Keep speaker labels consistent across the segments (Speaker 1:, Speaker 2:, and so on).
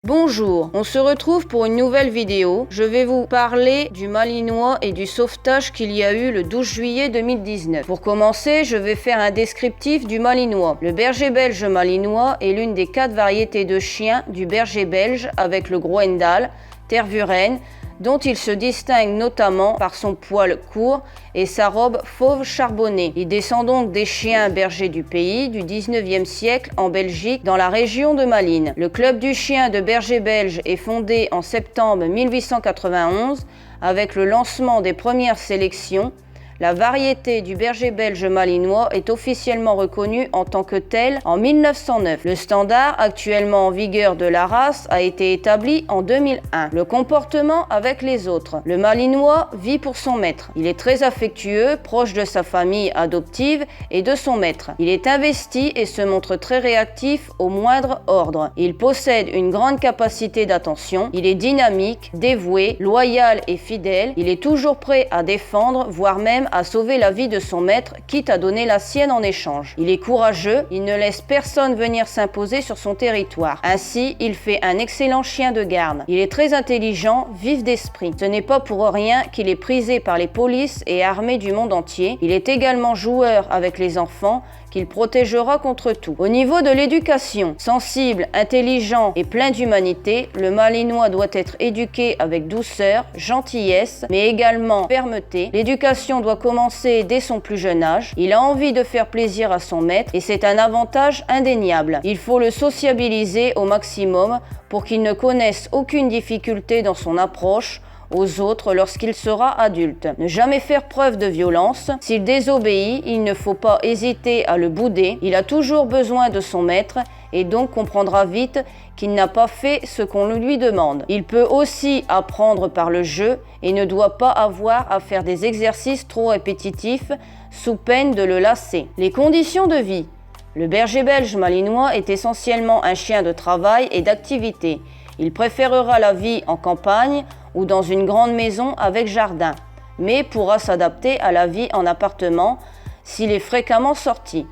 Speaker 1: Bonjour, on se retrouve pour une nouvelle vidéo. Je vais vous parler du Malinois et du sauvetage qu'il y a eu le 12 juillet 2019. Pour commencer, je vais faire un descriptif du Malinois. Le berger belge Malinois est l'une des 4 variétés de chiens du berger belge avec le Groenendael, Tervuren, dont il se distingue notamment par son poil court et sa robe fauve charbonnée. Il descend donc des chiens bergers du pays du 19e siècle en Belgique, dans la région de Malines. Le club du chien de berger belge est fondé en septembre 1891 avec le lancement des premières sélections. La variété du berger belge malinois est officiellement reconnue en tant que telle en 1909. Le standard actuellement en vigueur de la race a été établi en 2001. Le comportement avec les autres. Le malinois vit pour son maître. Il est très affectueux, proche de sa famille adoptive et de son maître. Il est investi et se montre très réactif au moindre ordre. Il possède une grande capacité d'attention. Il est dynamique, dévoué, loyal et fidèle. Il est toujours prêt à défendre, voire même à sauver la vie de son maître, quitte à donner la sienne en échange. Il est courageux, il ne laisse personne venir s'imposer sur son territoire. Ainsi, il fait un excellent chien de garde. Il est très intelligent, vif d'esprit. Ce n'est pas pour rien qu'il est prisé par les polices et armées du monde entier. Il est également joueur avec les enfants, qu'il protégera contre tout. Au niveau de l'éducation, sensible, intelligent et plein d'humanité, le malinois doit être éduqué avec douceur, gentillesse, mais également fermeté. L'éducation doit commencer dès son plus jeune âge. Il a envie de faire plaisir à son maître et c'est un avantage indéniable. Il faut le sociabiliser au maximum pour qu'il ne connaisse aucune difficulté dans son approche aux autres lorsqu'il sera adulte. Ne jamais faire preuve de violence. S'il désobéit, il ne faut pas hésiter à le bouder. Il a toujours besoin de son maître et donc comprendra vite qu'il n'a pas fait ce qu'on lui demande. Il peut aussi apprendre par le jeu et ne doit pas avoir à faire des exercices trop répétitifs sous peine de le lasser. Les conditions de vie. Le berger belge malinois est essentiellement un chien de travail et d'activité. Il préférera la vie en campagne ou dans une grande maison avec jardin, mais pourra s'adapter à la vie en appartement s'il est fréquemment sorti.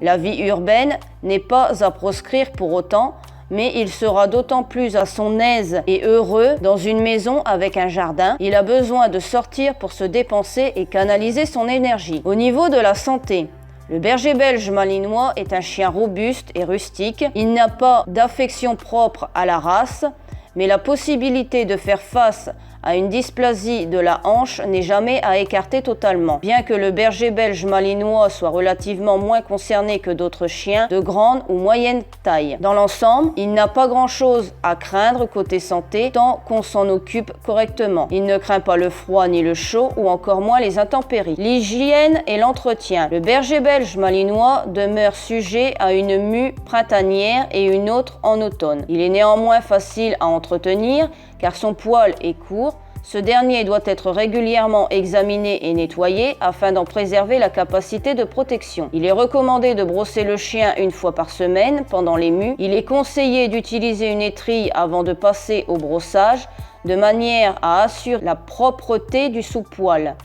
Speaker 1: La vie urbaine n'est pas à proscrire pour autant, mais il sera d'autant plus à son aise et heureux dans une maison avec un jardin. Il a besoin de sortir pour se dépenser et canaliser son énergie. Au niveau de la santé, le berger belge malinois est un chien robuste et rustique. Il n'a pas d'affection propre à la race, mais la possibilité de faire face à une dysplasie de la hanche n'est jamais à écarter totalement. Bien que le berger belge malinois soit relativement moins concerné que d'autres chiens de grande ou moyenne taille. Dans l'ensemble, il n'a pas grand-chose à craindre côté santé tant qu'on s'en occupe correctement. Il ne craint pas le froid ni le chaud ou encore moins les intempéries. L'hygiène et l'entretien. Le berger belge malinois demeure sujet à une mue printanière et une autre en automne. Il est néanmoins facile à entretenir car son poil est court. Ce dernier doit être régulièrement examiné et nettoyé afin d'en préserver la capacité de protection. Il est recommandé de brosser le chien une fois par semaine pendant les mues. Il est conseillé d'utiliser une étrille avant de passer au brossage de manière à assurer la propreté du sous-poil.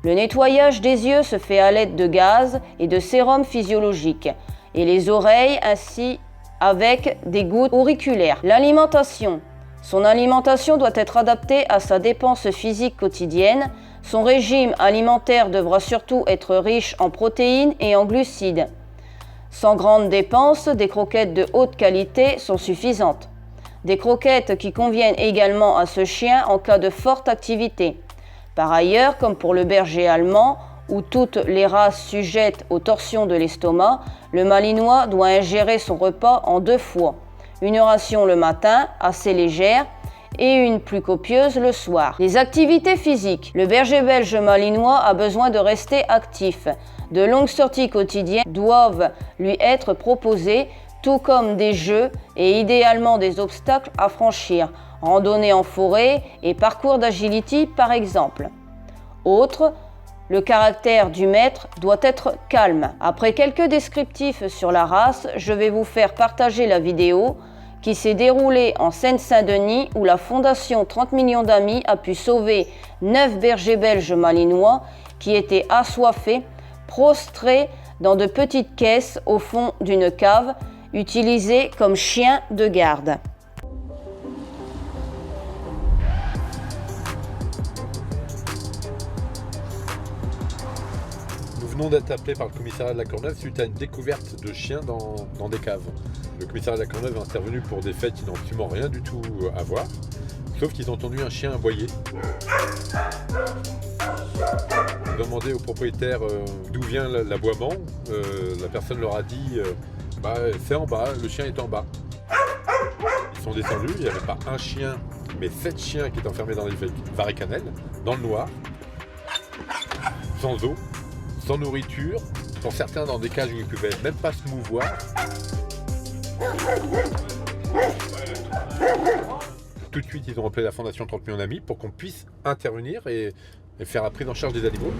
Speaker 1: Le nettoyage des yeux se fait à l'aide de gaz et de sérum physiologique et les oreilles ainsi avec des gouttes auriculaires. L'alimentation. Son alimentation doit être adaptée à sa dépense physique quotidienne. Son régime alimentaire devra surtout être riche en protéines et en glucides. Sans grande dépense, des croquettes de haute qualité sont suffisantes. Des croquettes qui conviennent également à ce chien en cas de forte activité. Par ailleurs, comme pour le berger allemand, ou toutes les races sujettes aux torsions de l'estomac, le malinois doit ingérer son repas en 2 fois. Une ration le matin, assez légère, et une plus copieuse le soir. Les activités physiques. Le berger belge malinois a besoin de rester actif. De longues sorties quotidiennes doivent lui être proposées, tout comme des jeux et idéalement des obstacles à franchir, randonnée en forêt et parcours d'agility par exemple. Autre, le caractère du maître doit être calme. Après quelques descriptifs sur la race, je vais vous faire partager la vidéo qui s'est déroulée en Seine-Saint-Denis où la fondation 30 millions d'amis a pu sauver 9 bergers belges malinois qui étaient assoiffés, prostrés dans de petites caisses au fond d'une cave utilisées comme chiens de garde.
Speaker 2: venons d'être appelés par le commissariat de la Courneuve suite à une découverte de chiens dans des caves. Le commissariat de la Courneuve est intervenu pour des faits qui n'ont absolument rien du tout à voir, sauf qu'ils ont entendu un chien aboyer. Ils ont demandé au propriétaire d'où vient l'aboiement. La personne leur a dit c'est en bas, le chien est en bas. Ils sont descendus, il n'y avait pas un chien, mais 7 chiens qui étaient enfermés dans les varicanelles, dans le noir, sans eau, sans nourriture, pour certains dans des cages où ils ne pouvaient même pas se mouvoir. Tout de suite, ils ont appelé la Fondation 30 millions d'amis pour qu'on puisse intervenir et faire la prise en charge des animaux.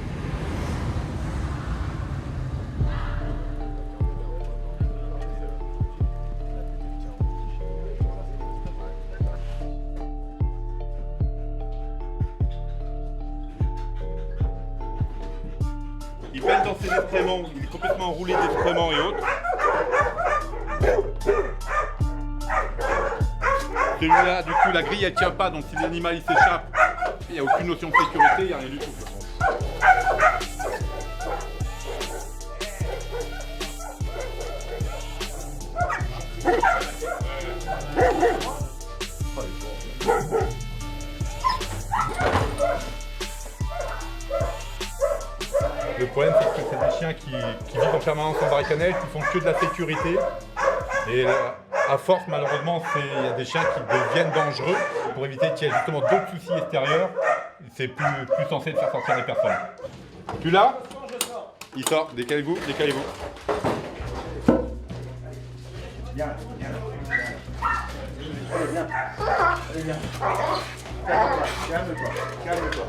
Speaker 3: Il pèle dans ses excréments, il est complètement enroulé d'excréments et autres. Celui-là, du coup, la grille elle tient pas, donc si l'animal il s'échappe, il n'y a aucune notion de sécurité, il n'y a rien du tout. Le problème, c'est que c'est des chiens qui vivent en permanence en varicanelle, qui font que de la sécurité. Et à force, malheureusement, il y a des chiens qui deviennent dangereux pour éviter qu'il y ait justement d'autres soucis extérieurs. C'est plus censé de faire sortir les personnes. Tu l'as ? Il sort. Décalez-vous, décalez-vous.
Speaker 4: Viens, viens. Allez, viens. Allez, viens. Calme-toi, calme-toi.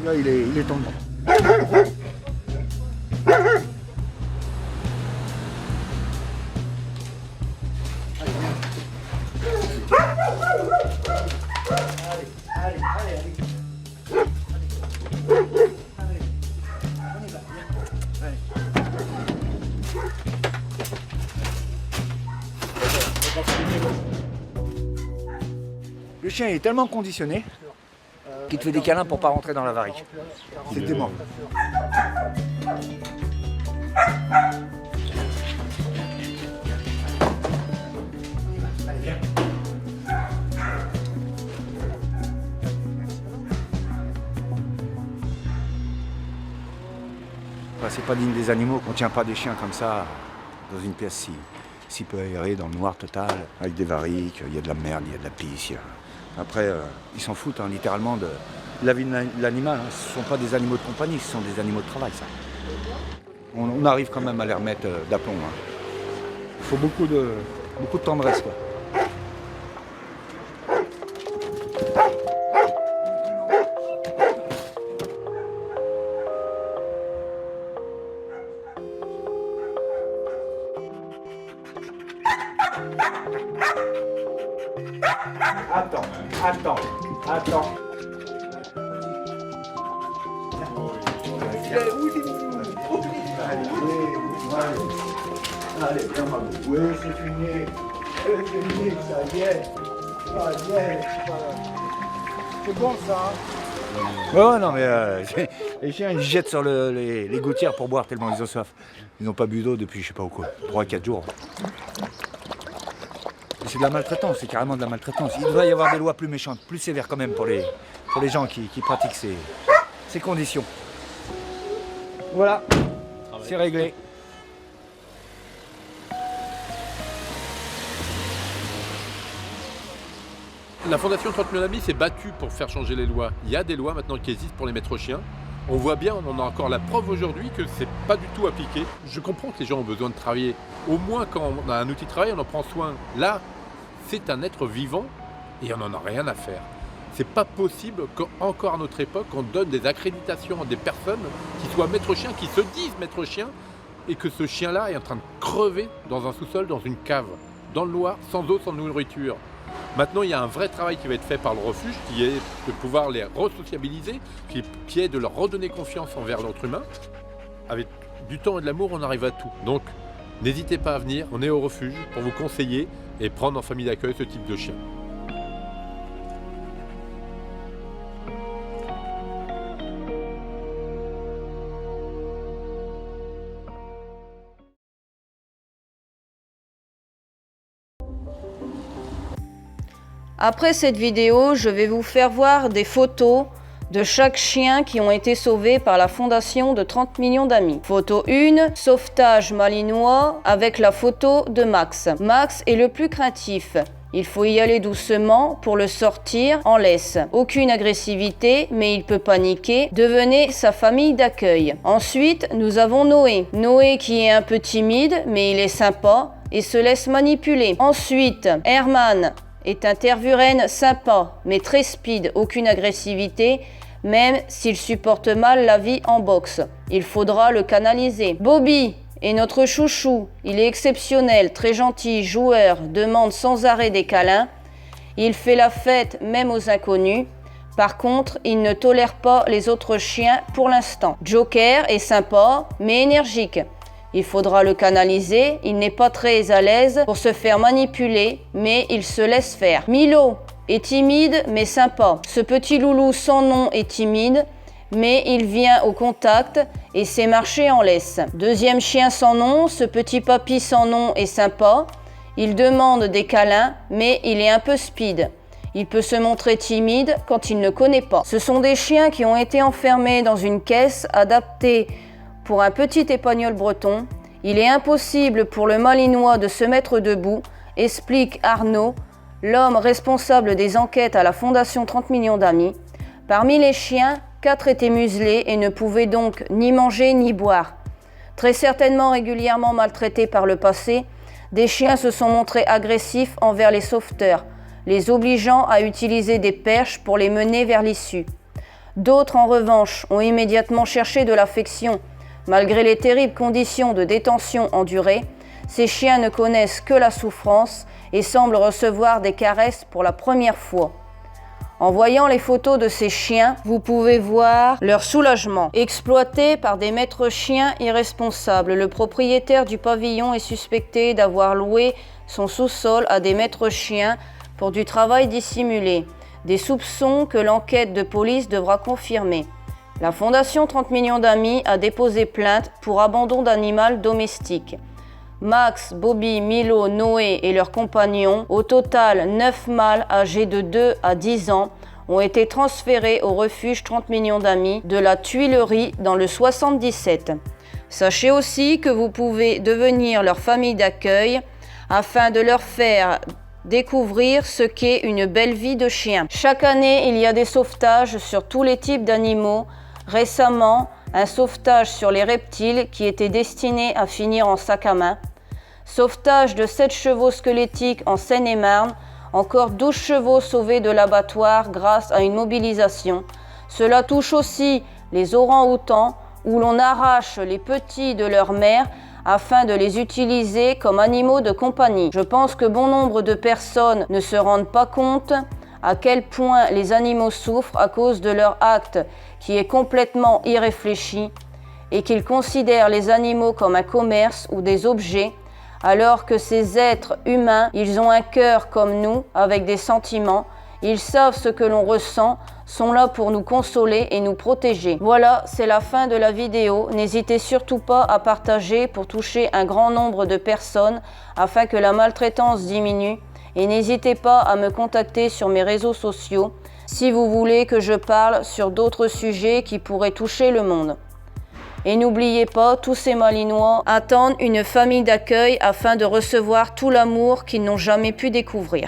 Speaker 4: Là, il est tombé. Le chien est tellement conditionné qu'il te fait des câlins pour pas rentrer dans la varique. C'est dément. Allez, viens. C'est pas digne des animaux qu'on tient pas des chiens comme ça dans une pièce si peu aérée, dans le noir total, avec des variques, il y a de la merde, il y a de la pisse. Après, ils s'en foutent littéralement de la vie de l'animal. Ce ne sont pas des animaux de compagnie, ce sont des animaux de travail, ça. On arrive quand même à les remettre d'aplomb. Il faut beaucoup de tendresse, quoi. Attends. Allez, viens, maman. Oui, c'est fini. C'est fini, ça y est. Ça y est. C'est bon, ça. Ouais, non, mais les chiens, ils jettent sur les gouttières pour boire tellement ils ont soif. Ils n'ont pas bu d'eau depuis, je sais pas où quoi, 3-4 jours. C'est de la maltraitance, c'est carrément de la maltraitance. Il devrait y avoir des lois plus méchantes, plus sévères quand même pour les gens qui pratiquent ces conditions. Voilà, c'est réglé.
Speaker 2: La Fondation 30 millions d'amis s'est battue pour faire changer les lois. Il y a des lois maintenant qui existent pour les maîtres chiens. On voit bien, on en a encore la preuve aujourd'hui que c'est pas du tout appliqué. Je comprends que les gens ont besoin de travailler. Au moins quand on a un outil de travail, on en prend soin. Là, c'est un être vivant et on n'en a rien à faire. C'est pas possible qu'encore à notre époque, on donne des accréditations à des personnes qui soient maîtres chiens, qui se disent maîtres chiens, et que ce chien-là est en train de crever dans un sous-sol, dans une cave, dans le noir, sans eau, sans nourriture. Maintenant, il y a un vrai travail qui va être fait par le refuge, qui est de pouvoir les resociabiliser, qui est de leur redonner confiance envers l'autre humain. Avec du temps et de l'amour, on arrive à tout. Donc, n'hésitez pas à venir, on est au refuge pour vous conseiller et prendre en famille d'accueil ce type de chien.
Speaker 1: Après cette vidéo, je vais vous faire voir des photos de chaque chien qui ont été sauvés par la fondation de 30 millions d'amis. Photo 1, sauvetage malinois avec la photo de Max. Max est le plus craintif. Il faut y aller doucement pour le sortir en laisse. Aucune agressivité, mais il peut paniquer. Devenez sa famille d'accueil. Ensuite, nous avons Noé. Noé qui est un peu timide, mais il est sympa et se laisse manipuler. Ensuite, Herman est un tervuren sympa, mais très speed, aucune agressivité, même s'il supporte mal la vie en boxe. Il faudra le canaliser. Bobby est notre chouchou. Il est exceptionnel, très gentil, joueur, demande sans arrêt des câlins. Il fait la fête même aux inconnus. Par contre, il ne tolère pas les autres chiens pour l'instant. Joker est sympa, mais énergique. Il faudra le canaliser. Il n'est pas très à l'aise pour se faire manipuler, mais il se laisse faire. Milo est timide, mais sympa. Ce petit loulou sans nom est timide, mais il vient au contact et sait marcher en laisse. Deuxième chien sans nom, ce petit papy sans nom est sympa. Il demande des câlins, mais il est un peu speed. Il peut se montrer timide quand il ne connaît pas. Ce sont des chiens qui ont été enfermés dans une caisse adaptée pour un petit épagnol breton. Il est impossible pour le malinois de se mettre debout, explique Arnaud, l'homme responsable des enquêtes à la Fondation 30 millions d'amis. Parmi les chiens, 4 étaient muselés et ne pouvaient donc ni manger ni boire. Très certainement régulièrement maltraités par le passé, des chiens se sont montrés agressifs envers les sauveteurs, les obligeant à utiliser des perches pour les mener vers l'issue. D'autres, en revanche, ont immédiatement cherché de l'affection. Malgré les terribles conditions de détention endurées, ces chiens ne connaissent que la souffrance et semblent recevoir des caresses pour la première fois. En voyant les photos de ces chiens, vous pouvez voir leur soulagement. Exploité par des maîtres chiens irresponsables, le propriétaire du pavillon est suspecté d'avoir loué son sous-sol à des maîtres chiens pour du travail dissimulé. Des soupçons que l'enquête de police devra confirmer. La Fondation 30 millions d'amis a déposé plainte pour abandon d'animal domestique. Max, Bobby, Milo, Noé et leurs compagnons, au total 9 mâles âgés de 2 à 10 ans, ont été transférés au refuge 30 millions d'amis de la Tuilerie dans le 77. Sachez aussi que vous pouvez devenir leur famille d'accueil afin de leur faire découvrir ce qu'est une belle vie de chien. Chaque année, il y a des sauvetages sur tous les types d'animaux. Récemment, un sauvetage sur les reptiles qui était destiné à finir en sac à main. Sauvetage de 7 chevaux squelettiques en Seine-et-Marne. Encore 12 chevaux sauvés de l'abattoir grâce à une mobilisation. Cela touche aussi les orang-outans où l'on arrache les petits de leur mère afin de les utiliser comme animaux de compagnie. Je pense que bon nombre de personnes ne se rendent pas compte à quel point les animaux souffrent à cause de leur acte qui est complètement irréfléchi et qu'ils considèrent les animaux comme un commerce ou des objets, alors que ces êtres humains, ils ont un cœur comme nous, avec des sentiments, ils savent ce que l'on ressent, sont là pour nous consoler et nous protéger. Voilà, c'est la fin de la vidéo. N'hésitez surtout pas à partager pour toucher un grand nombre de personnes afin que la maltraitance diminue. Et n'hésitez pas à me contacter sur mes réseaux sociaux si vous voulez que je parle sur d'autres sujets qui pourraient toucher le monde. Et n'oubliez pas, tous ces malinois attendent une famille d'accueil afin de recevoir tout l'amour qu'ils n'ont jamais pu découvrir.